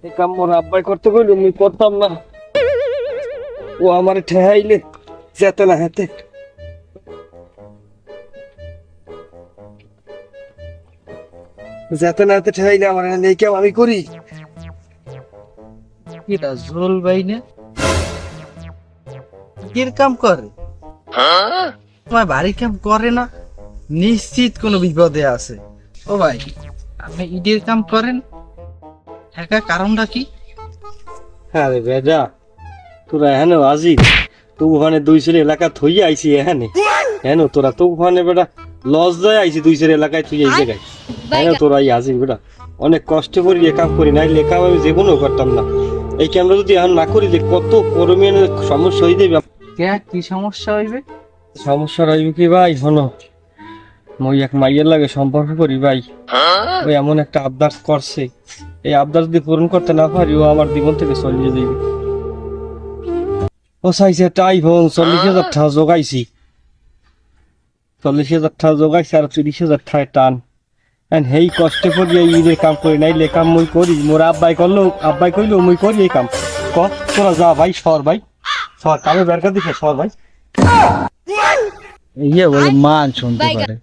এই কাম মোর আব্বাই করতে কইল আমি করতাম না। ও আমার ঠেহাইলে যেতে না হেতে। যেতে না হেতে ঠেহাইলে আমার নেই কেউ আমি করি। এটা জোল ভাই না কির কাম করে তোমার বাড়ি কাম করে না, নিশ্চিত কোনো বিপদে আছে। ও ভাই, আপনি ইটের কাম করেন, একা কারণটা কি? আরে বেজা তোরা হেন আজি তো ওখানে দুই সের এলাকা থইয়া আইছি এখানে হেন তোরা তো ওখানে বেটা লজ যায় আইছি দুই সের এলাকায় তুই এই জায়গায় হেন তোরা আজি বেটা অনেক কষ্ট করি এ কাম করি নাই লেখা আমি যে কোনো করতাম না। এই ক্যামেরা যদি এখন না করি যে কত পরিমাণে সমস্যা হয়ে যাবে। কি সমস্যা হইবে? সমস্যা রইবে কি ভাই শোনো, মই এক মাইয়ের লাগে সম্পর্ক করি ভাই, ওই এমন একটা আবদার করছে, এই আবদার যদি পূরণ করতে না পারি ও আমার জীবন থেকে চলিয়ে যাবে। ও চাইছে একটা আইফোন 40,000 টাকা জোগাইছি, 40,000 টাকা জোগাইছি আর 30,000 টাকা টান। হেই কষ্টে করি এই ঈদের কাম করি নাই লে কাম মই করি, মোর আব্বাই করলো আব্বাই কইলো মই করি এই কাম। ক তোরা যা ভাই সর ভাই সর, কামে বের করে দিছে সর ভাই। ইয়ে বলে মান শুনতে পারে।